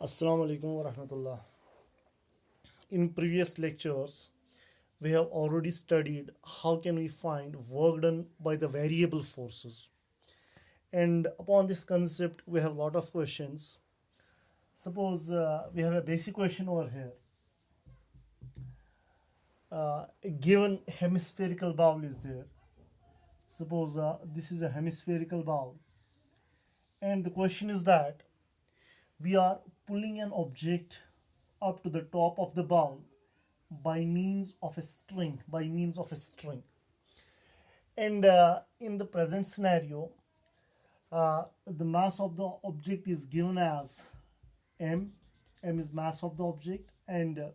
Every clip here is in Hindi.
Assalamu alaikum wa rahmatullah. In previous lectures, we have already studied how can we find work done by the variable forces. And upon this concept, we have a lot of questions. Suppose we have a basic question over here. A given hemispherical bowl is there. Suppose this is a hemispherical bowl. And the question is that we are pulling an object up to the top of the bowl by means of a string. And in the present scenario, the mass of the object is given as m. M is mass of the object, and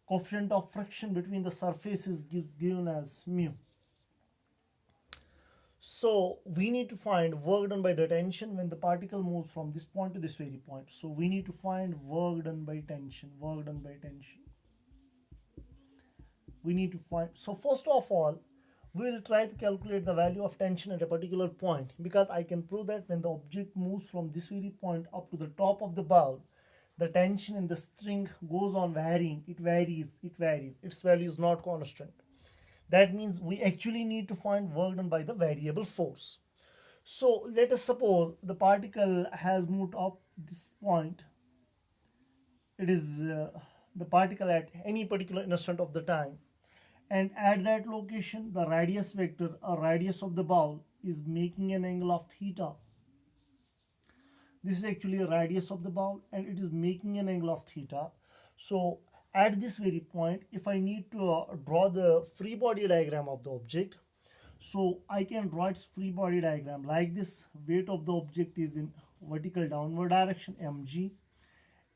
coefficient of friction between the surfaces is given as mu. So we need to find work done by the tension when the particle moves from this point to this very point. So we need to find work done by tension. We need to find. So first of all, we will try to calculate the value of tension at a particular point, because I can prove that when the object moves from this very point up to the top of the bowl, the tension in the string goes on varying. It varies. Its value is not constant. That means we actually need to find work done by the variable force. So let us suppose the particle has moved up this point. It is the particle at any particular instant of the time, and at that location the radius vector or radius of the bowl is making an angle of theta. This is actually a radius of the bowl and it is making an angle of theta. So at this very point, if I need to draw the free body diagram of the object, so I can draw its free body diagram like this. Weight of the object is in vertical downward direction, mg,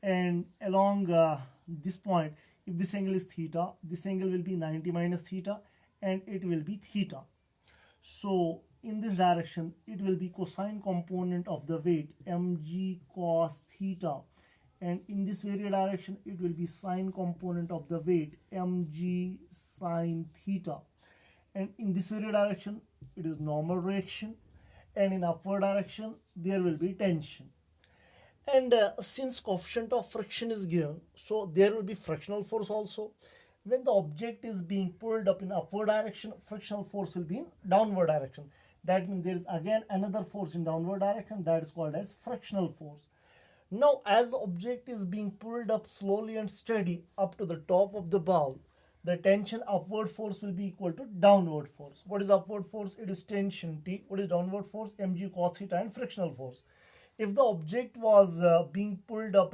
and along this point, if this angle is theta, this angle will be 90 minus theta and it will be theta. So in this direction, it will be cosine component of the weight mg cos theta, and in this very direction it will be sine component of the weight mg sine theta, and in this very direction it is normal reaction, and in upward direction there will be tension. And since coefficient of friction is given, so there will be frictional force also. When the object is being pulled up in upward direction, frictional force will be in downward direction. That means there is again another force in downward direction, that is called as frictional force. Now as the object is being pulled up slowly and steady up to the top of the bowl, the tension upward force will be equal to downward force. What is upward force? It is tension T. What is downward force? Mg cos theta and frictional force. If the object was being pulled up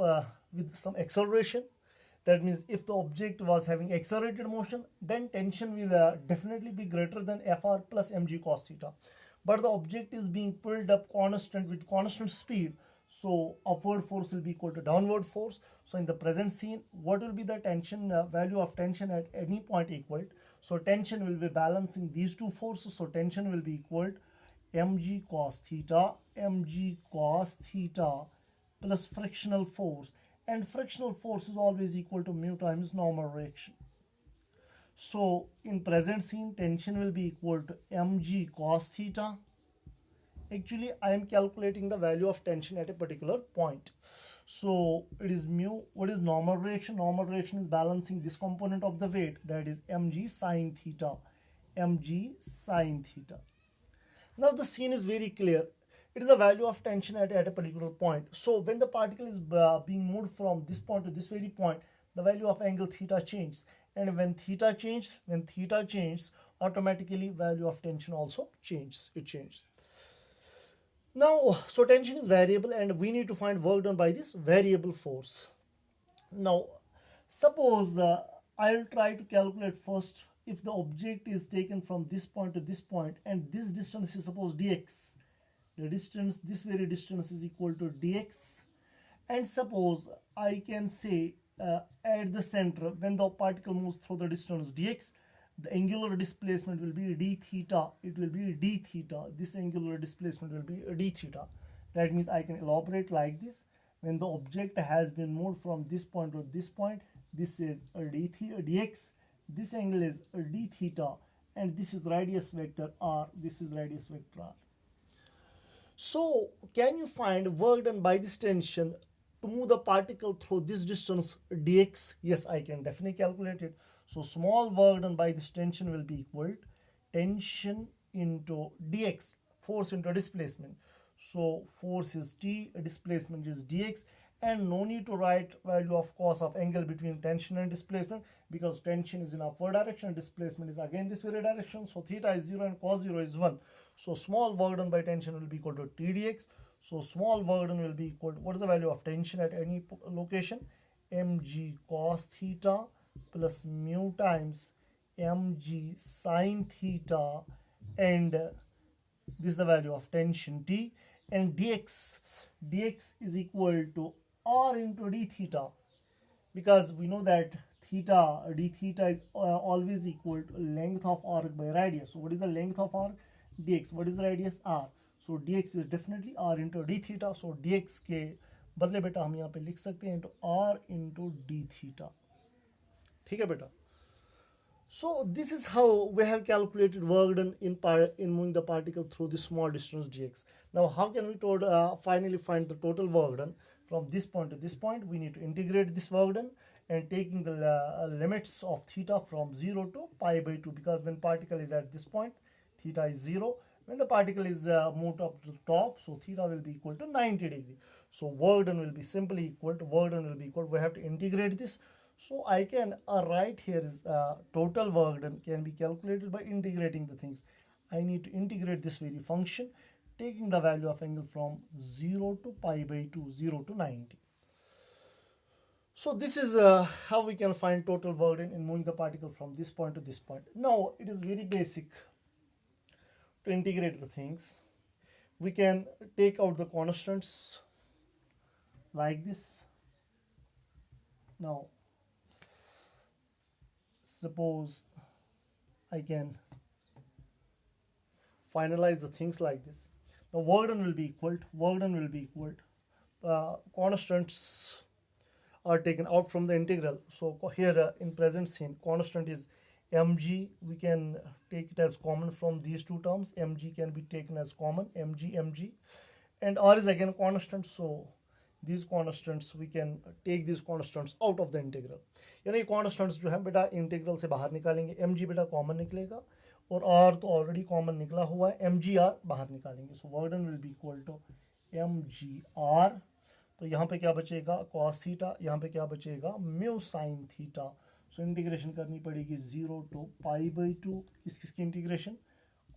with some acceleration, that means if the object was having accelerated motion, then tension will definitely be greater than Fr plus mg cos theta. But the object is being pulled up with constant speed, so upward force will be equal to downward force. So in the present scene, what will be the tension value of tension at any point equal? So tension will be balancing these two forces. So tension will be equal to mg cos theta plus frictional force, and frictional force is always equal to mu times normal reaction. So in present scene, tension will be equal to mg cos theta. Actually I am calculating the value of tension at a particular point, so it is mu. What is normal reaction? Normal reaction is balancing this component of the weight, that is mg sine theta. Now the scene is very clear. It is the value of tension at a particular point. So when the particle is being moved from this point to this very point, the value of angle theta changes. And when theta changes, automatically value of tension also changes. It changes. Now, so tension is variable and we need to find work done by this variable force. Now, suppose I will try to calculate first if the object is taken from this point to this point and this distance is suppose dx. The distance, this very distance is equal to dx, and suppose I can say at the center, when the particle moves through the distance dx, the angular displacement will be d theta. It will be d theta. This angular displacement will be d theta. That means I can elaborate like this. When the object has been moved from this point to this point, this is d theta dx. This angle is d theta, and this is radius vector r. So can you find work done by this tension to move the particle through this distance dx, yes, I can definitely calculate it. So small work done by this tension will be equal tension into dx, force into displacement. So force is t, displacement is dx, and no need to write value of cos of angle between tension and displacement, because tension is in upward direction, displacement is again this very direction. So theta is 0 and cos 0 is 1. So small work done by tension will be equal to t dx. So small work done will be equal to, what is the value of tension at any location? Mg cos theta plus mu times mg sin theta, and this is the value of tension T, and dx is equal to r into d theta, because we know that theta, d theta is always equal to length of arc by radius. So what is the length of arc? Dx. What is the radius? R. So dx is definitely r into d theta. So dx के बदले बेटा हम यहाँ पे लिख सकते हैं into r into d theta. ठीक है बेटा? So this is how we have calculated work done in moving the particle through this small distance dx. Now how can we finally find the total work done? From this point to this point, we need to integrate this work done, and taking the limits of theta from 0 to pi by 2, because when particle is at this point, theta is 0. When the particle is moved up to the top, so theta will be equal to 90 degree. So work done will be simply equal to, work done will be equal, we have to integrate this. So I can write here is total work done can be calculated by integrating the things. I need to integrate this very function, taking the value of angle from 0 to pi by 2, 0 to 90. So this is how we can find total work done in moving the particle from this point to this point. Now it is very basic to integrate the things. We can take out the constants like this. Now suppose I can finalize the things like this. Now work done will be equal constants are taken out from the integral. So here in present scene, constant is mg. We can take it as common from these two terms. Mg can be taken as common, mg, and r is again constant. So these constants, we can take these constants out of the integral. यानी constants जो है बेटा इंटीग्रल से बाहर निकालेंगे. mg बेटा कॉमन निकलेगा, और r तो ऑलरेडी कॉमन निकला हुआ है, mgr बाहर निकालेंगे. So work done will be equal to mgr. तो यहाँ पे क्या बचेगा? cos theta. यहाँ पे क्या बचेगा? Mu sine theta. So integration करनी पड़ेगी 0 टू पाई बाई 2. किसकी integration?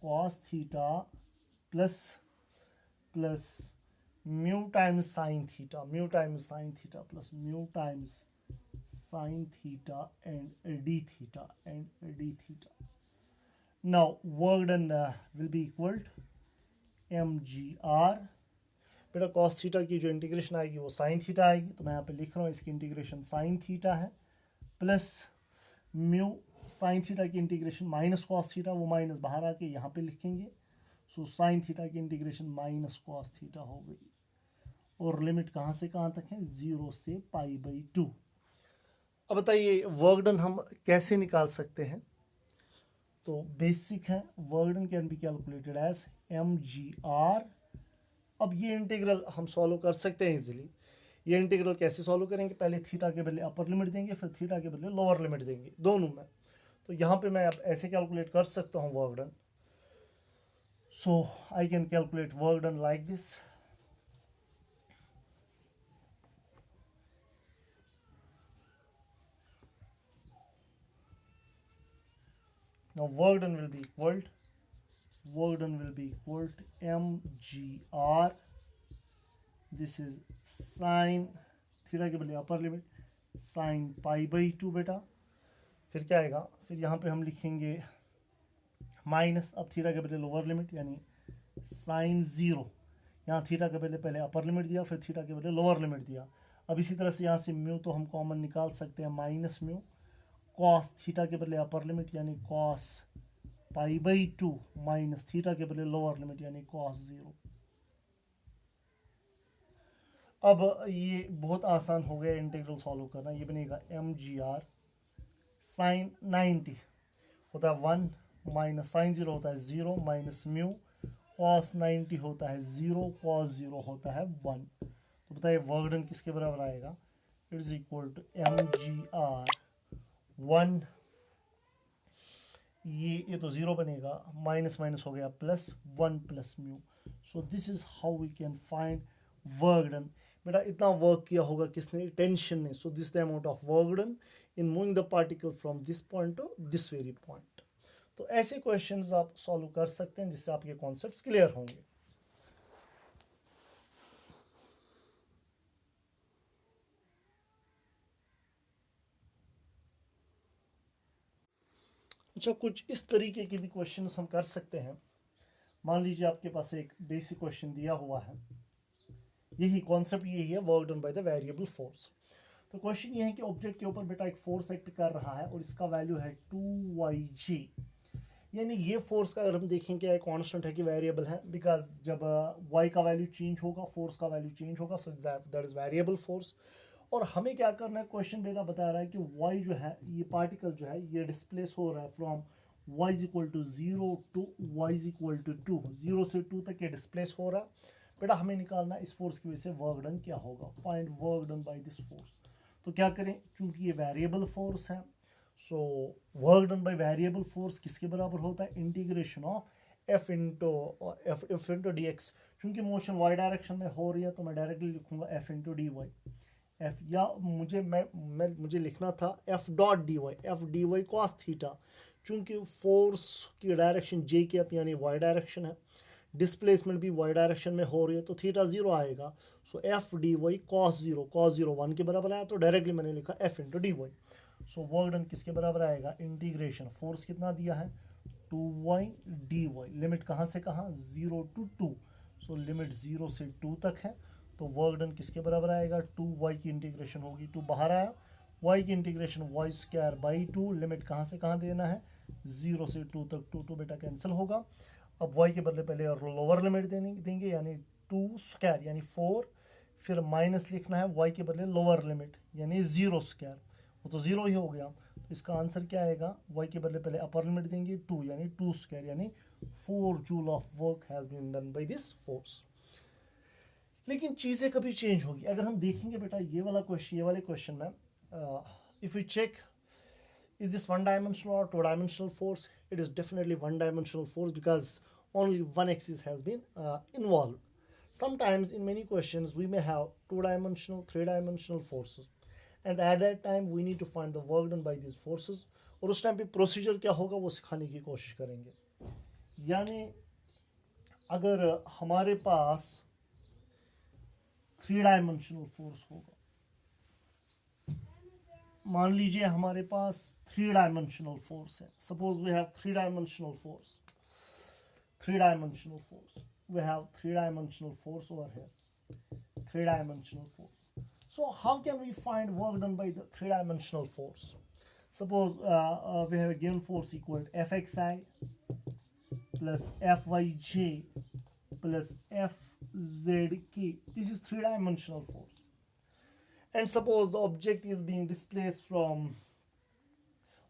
cos theta plus mu times sine theta, plus mu times sine theta and d theta. Now work done will be equal to mgr. बेटा cos थीटा की जो इंटीग्रेशन आएगी वो साइन थीटा आएगी, तो मैं यहाँ पे लिख रहा हूँ इसकी इंटीग्रेशन साइन थीटा है, प्लस म्यू साइन थीटा की इंटीग्रेशन माइनस कॉस थीटा, वो माइनस बाहर आके यहाँ पे लिखेंगे. सो साइन थीटा की इंटीग्रेशन माइनस कॉस थीटा हो गई, और लिमिट कहाँ से कहाँ तक है? 0 से पाई बाई 2. अब बताइए वर्क डन हम कैसे निकाल सकते हैं? तो बेसिक है, work done can be calculated as mgr. अब ये इंटीग्रल हम सॉल्व कर सकते हैं इजीली. ये इंटीग्रल कैसे सॉल्व करेंगे? पहले थीटा के बदले अपर लिमिट देंगे, फिर थीटा के बदले लोअर लिमिट देंगे, दोनों में. तो यहाँ पे मैं अब ऐसे कैलकुलेट कर सकता हूँ work done. So I can calculate work done like this. Now work done will be equal to mgr. This is sin theta के बदले upper limit sin pi by 2 बेटा. फिर क्या आएगा? फिर यहाँ पे हम लिखेंगे माइनस, अब थीटा के बदले लोअर लिमिट यानी sin 0. यहाँ थीटा के बदले पहले अपर लिमिट दिया, फिर थीटा के बदले लोअर लिमिट दिया. अब इसी तरह से यहाँ से म्यू तो हम कॉमन निकाल सकते हैं, माइनस म्यू. कॉस थीटा के बदले अपर लिमिट यानी cos pi by 2 minus theta के बदले लोअर लिमिट यानी कॉस 0. अब ये बहुत आसान हो गया इंटीग्रल सॉल्व करना. ये बनेगा mgr साइन 90 होता है 1 माइनस साइन 0 होता है 0 माइनस म्यू कॉस 90 होता है 0 कॉस 0 होता है 1. तो बताइए वर्क डन किसके बराबर आएगा, it is equal to mgr 1, ये तो जीरो बनेगा, माइनस माइनस हो गया plus 1 plus mu. So this is how we can find work done. बेटा इतना वर्क किया होगा किसने, टेंशन ने. So this the amount of work done in moving the particle from this point to this very point. तो ऐसे क्वेश्चंस आप सॉल्व कर सकते हैं जिससे आपके कॉन्सेप्ट्स क्लियर होंगे. अच्छा, कुछ इस तरीके के भी क्वेश्चंस हम कर सकते हैं. मान लीजिए आपके पास एक बेसिक क्वेश्चन दिया हुआ है, यही कॉन्सेप्ट यही है, work done by the variable force. तो क्वेश्चन ये है कि ऑब्जेक्ट के ऊपर बेटा एक फोर्स एक्ट कर रहा है और इसका वैल्यू है 2yg. यानी ये फोर्स का अगर हम देखें क्या कांस्टेंट है कि वेरिएबल है, बिकॉज जब y का वैल्यू चेंज होगा फोर्स का वैल्यू चेंज होगा, so that is variable force. और हमें क्या करना है, क्वेश्चन बेटा बता रहा है कि y जो है, ये पार्टिकल जो है ये डिस्प्लेस हो रहा है from y is equal to 0 टू y इज इक्वल टू 2, 0 से 2 तक ये डिस्प्लेस हो रहा है. बेटा हमें निकालना इस फोर्स की वजह से वर्क डन क्या होगा, find work done by this force. तो क्या करें, चूंकि ये वेरिएबल फोर्स है, so work done by variable force किसके बराबर होता है, integration of F into d x. चूंकि मोशन वाई डायरेक्शन में हो रही है तो मैं डायरेक्टली लिखूंगा F into D y F, या मुझे लिखना था F dot d Y cos theta. चूंकि फोर्स की डायरेक्शन जे के अप यानी वाई डायरेक्शन है, डिस्प्लेसमेंट भी वाई डायरेक्शन में हो रही है, तो थीटा जीरो आएगा. So F D Y cos zero 1 के बराबर आया, तो डायरेक्टली मैंने लिखा F into D Y. So work done किसके बराबर आएगा, इंटीग्रेशन, फोर्स कितना दिया है 2y dy, लिमिट कहाँ से कहाँ 0 टू 2, सो लिमिट 0 से 2 तक है. तो वर्क डन किसके बराबर आएगा, 2y की इंटीग्रेशन होगी, 2 बाहर आया, y की integration y square by 2, limit कहाँ से कहाँ देना है 0 से 2 तक, 2 बेटा कैंसिल होगा. अब y के बदले पहले और लोअर लिमिट देंगे यानी 2 स्क्वायर यानी 4, फिर माइनस लिखना है y के बदले लोअर लिमिट यानी 0 स्क्वायर, वो तो 0 ही हो गया. तो इसका आंसर क्या आएगा, y के बदले पहले अपर लिमिट देंगे 2 यानी 2 स्क्वायर यानी 4 joule of work has been done by this force. लेकिन चीज़ें कभी चेंज होगी. अगर हम देखेंगे बेटा ये वाले क्वेश्चन में, if you check is this one dimensional or two dimensional force, it is definitely one dimensional force because only one axis has been involved. Sometimes in many questions we may have two dimensional, three dimensional forces, and at that time we need to find the work done by these forces. और उस टाइम पे प्रोसीजर क्या होगा वो सिखाने की कोशिश करेंगे. यानी अगर हमारे पास थ्री डायमेंशनल फोर्स होगा, मान लीजिए हमारे पास थ्री डायमेंशनल फोर्स है, suppose we have three dimensional force we have three-dimensional force over here, three-dimensional force. So how can we find work done by the three-dimensional force? Suppose we have a given force equal to fxi plus fyj plus fzk. This is three-dimensional force. And suppose the object is being displaced from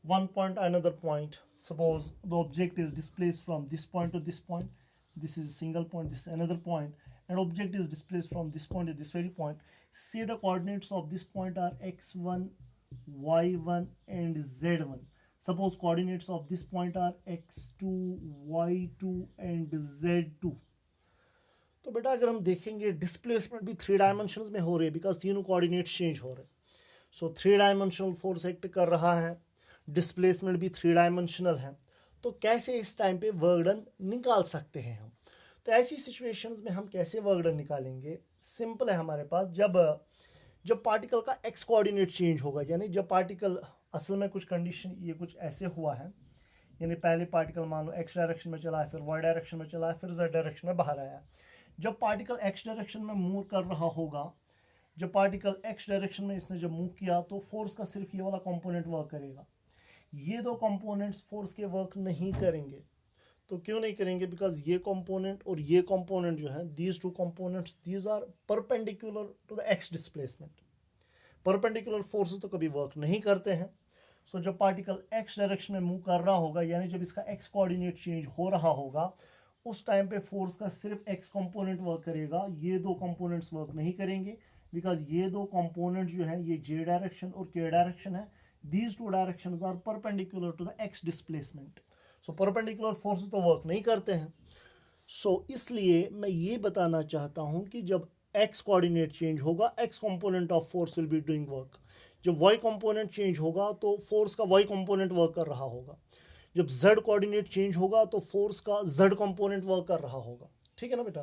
one point to another point. Suppose the object is displaced from this point to this point. This is a single point, this is another point, and object is displaced from this point to this very point. Say the coordinates of this point are x1, y1 and z1. Suppose coordinates of this point are x2, y2 and z2. तो बेटा अगर हम देखेंगे डिस्प्लेसमेंट भी थ्री डायमेंशंस में हो रही है, बिकॉज तीनों कोऑर्डिनेट्स चेंज हो रहे हैं. So three dimensional force act कर रहा है, डिस्प्लेसमेंट भी थ्री डायमेंशनल है. तो कैसे इस टाइम पे वर्क डन निकाल सकते हैं हम. तो ऐसी सिचुएशंस में हम कैसे वर्क डन निकालेंगे, सिंपल है हमारे पास. जब पार्टिकल का एक्स कोऑर्डिनेट चेंज होगा, यानी जब पार्टिकल असल में कुछ कंडीशन ये कुछ ऐसे हुआ है, यानी पहले पार्टिकल मान लो एक्स डायरेक्शन में चला है, फिर वाई डायरेक्शन में चला है, फिर जेड डायरेक्शन में बाहर आया. जब पार्टिकल एक्स डायरेक्शन में मूव कर रहा होगा, जब पार्टिकल एक्स डायरेक्शन में इसने जब मूव किया तो फोर्स का सिर्फ ये वाला कंपोनेंट वर्क करेगा, ये दो कंपोनेंट्स फोर्स के वर्क नहीं करेंगे. तो क्यों नहीं करेंगे, बिकॉज ये कंपोनेंट और ये कंपोनेंट जो है, these two components these are perpendicular to the x displacement. Perpendicular forces तो कभी वर्क नहीं करते हैं. सो जब पार्टिकल एक्स डायरेक्शन में मूव कर रहा होगा, यानी जब इसका एक्स कोऑर्डिनेट चेंज हो रहा होगा, उस टाइम पे फोर्स का सिर्फ एक्स कंपोनेंट वर्क करेगा, ये दो कंपोनेंट्स वर्क नहीं करेंगे, बिकॉज ये दो कंपोनेंट जो है ये जे डायरेक्शन और के डायरेक्शन है. These two directions are perpendicular to the x displacement. So perpendicular forces तो वर्क नहीं करते हैं. सो इसलिए मैं ये बताना चाहता हूँ कि जब एक्स कोऑर्डिनेट चेंज होगा, x component of force will be doing work. जब वाई कंपोनेंट चेंज होगा तो फोर्स का वाई कंपोनेंट वर्क कर रहा होगा. जब z कोऑर्डिनेट चेंज होगा तो फोर्स का z कंपोनेंट वर्क कर रहा होगा. ठीक है ना बेटा.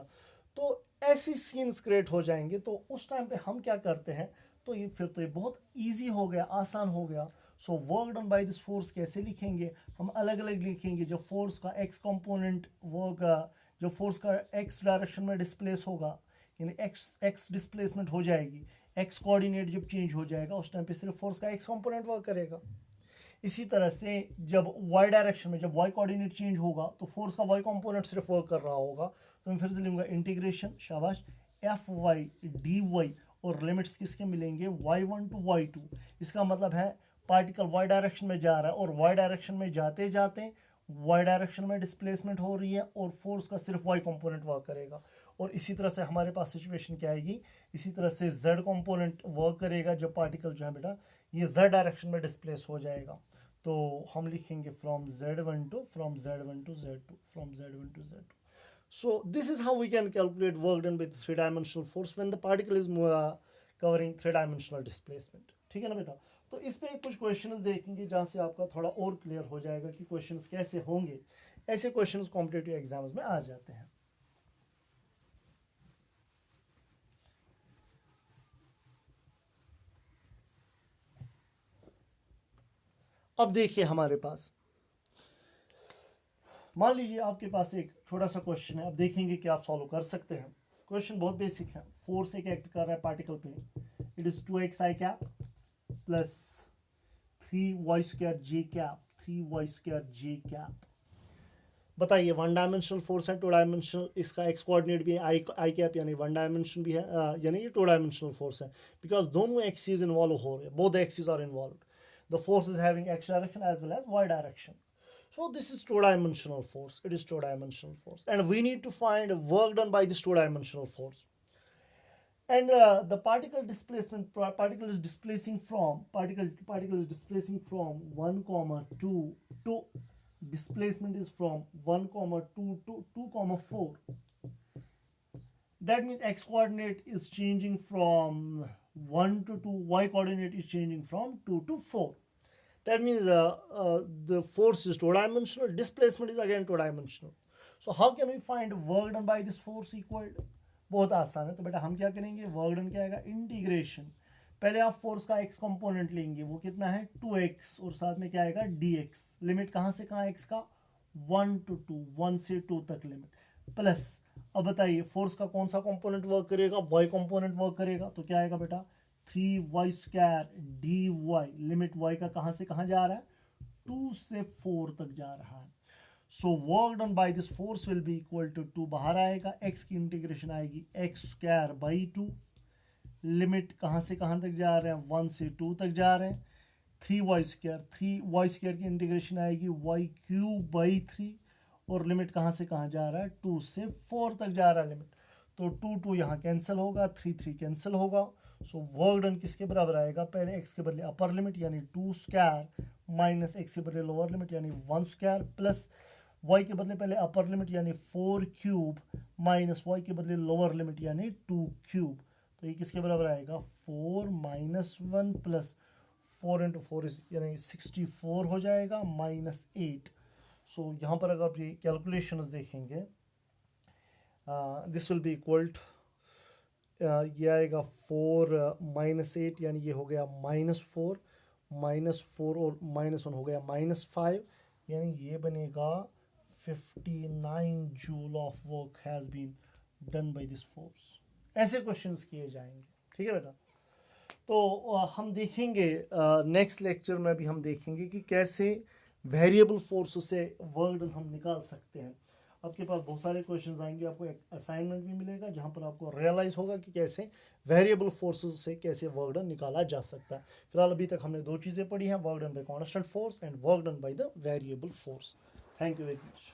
तो ऐसी सीन्स क्रिएट हो जाएंगे. तो उस टाइम पे हम क्या करते हैं, तो ये फिर तो ये बहुत इजी हो गया, आसान हो गया. सो work done by this force कैसे लिखेंगे, हम अलग अलग लिखेंगे. जब फोर्स का एक्स कंपोनेंट वर्क, जब फोर्स का एक्स डायरेक्शन में डिस्प्लेस होगा, यानी एक्स डिस्प्लेसमेंट हो जाएगी, एक्स कोऑर्डिनेट जब चेंज हो जाएगा उस टाइम पे सिर्फ फोर्स का एक्स कंपोनेंट वर्क करेगा. इसी तरह से जब वाई डायरेक्शन में, जब वाई कोऑर्डिनेट चेंज होगा तो फोर्स का वाई कंपोनेंट सिर्फ वर्क कर रहा होगा. तो मैं फिर से लूँगा इंटीग्रेशन, शाबाश, एफ वाई डी वाई, और लिमिट्स किसके मिलेंगे, y1 टू y2. इसका मतलब है पार्टिकल y डायरेक्शन में जा रहा है और y डायरेक्शन में जाते जाते y डायरेक्शन में डिस्प्लेसमेंट हो रही है और फोर्स का सिर्फ y कंपोनेंट वर्क करेगा. और इसी तरह से हमारे पास सिचुएशन क्या आएगी, इसी तरह से z कंपोनेंट वर्क करेगा जब पार्टिकल जो है बेटा ये z डायरेक्शन में डिस्प्लेस हो जाएगा. तो हम लिखेंगे from z1 to z2, from z1 to z2. So this is how we can calculate work done with three-dimensional force when the particle is covering three-dimensional displacement. ठीक है ना बेटा. तो इस पे कुछ क्वेश्चंस देखेंगे जहाँ से आपका थोड़ा और क्लियर हो जाएगा कि क्वेश्चंस कैसे होंगे. ऐसे क्वेश्चंस कॉम्पिटिटिव एग्जाम्स में आ जाते हैं. अब देखिए हमारे पास, मान लीजिए आपके पास एक छोटा सा क्वेश्चन है. अब देखेंगे कि आप सॉल्व कर सकते हैं. क्वेश्चन बहुत बेसिक है. फोर्स एक एक्ट कर रहा है पार्टिकल पे. It is 2x i cap plus 3y square j cap, 3y square j cap. बताइए, वन डायमेंशनल फोर्स है, टू डायमेंशनल, इसका एक्स कोऑर्डिनेट भी है आई कैप, यानी वन डायमेंशन भी है, यानी ये टू डायमेंशनल फोर्स है बिकॉज दोनों एक्सिस इन्वॉल्व हो रहे हैं, both axis are involved. The force is having x direction as well as y direction. So this is two-dimensional force. It is two-dimensional force, and we need to find work done by this two-dimensional force. And the particle displacement, particle is displacing from 1, 2 to displacement is from 1, 2 to 2, 4. That means x coordinate is changing from 1 to 2, y coordinate is changing from 2 to 4. That means the force is two-dimensional, displacement is again two-dimensional. So how can we find work done by this force equal? बहुत आसान है. तो बेटा हम क्या करेंगे, वर्क डन क्या आएगा, इंटीग्रेशन. पहले आप फोर्स का x कंपोनेंट लेंगे, वो कितना है 2x, और साथ में क्या आएगा dx. लिमिट कहाँ से कहाँ x का, 1 to 2, 1 से 2 तक लिमिट, प्लस. अब बताइए फोर्स का कौन सा कंपोनेंट वर्क करेगा, y कंपोनेंट वर्क करेगा. तो क्या आएगा बेटा, 3y square dy. Limit y का कहाँ से कहाँ जा रहा है, 2 से 4 तक जा रहा है. So work done by this force will be equal to 2 बाहर आएगा, x की इंटीग्रेशन आएगी x स्क्वायर बाई 2. लिमिट कहाँ से कहाँ तक जा रहे हैं, 1 से 2 तक जा रहे हैं. 3y स्क्वायर की इंटीग्रेशन आएगी y क्यूब बाई 3, और लिमिट कहाँ से कहाँ जा रहा है, 2 से 4 तक जा रहा है लिमिट. तो 2 यहाँ कैंसिल होगा, 3 कैंसिल होगा. सो वर्क डन किसके बराबर आएगा, पहले x के बदले अपर लिमिट यानी 2 स्क्वायर माइनस x के बदले लोअर लिमिट यानी 1 स्क्वायर, प्लस y के बदले पहले अपर लिमिट यानी 4 क्यूब माइनस y के बदले लोअर लिमिट यानी 2 क्यूब. तो ये किसके बराबर आएगा, 4 माइनस 1 प्लस 4 इंटू 4 यानी 64 हो जाएगा, माइनस 8. सो यहाँ पर अगर आप ये कैलकुलेशंस देखेंगे, this will be equal to, ये आएगा 4 माइनस 8 यानी ये हो गया -4, -4 और -1 हो गया -5, यानी ये बनेगा 59 joule of work has been done by this force. ऐसे क्वेश्चंस किए जाएंगे. ठीक है बेटा. तो हम देखेंगे नेक्स्ट लेक्चर में भी हम देखेंगे कि कैसे वेरिएबल फोर्स से वर्क डन हम निकाल सकते हैं. आपके पास बहुत सारे क्वेश्चंस आएंगे, आपको एक असाइनमेंट भी मिलेगा जहां पर आपको रियलाइज़ होगा कि कैसे वेरिएबल फोर्सेस से कैसे वर्क डन निकाला जा सकता है. फिलहाल अभी तक हमने 2 चीज़ें पढ़ी हैं, work done bye constant force and work done by the variable force. Thank you very much.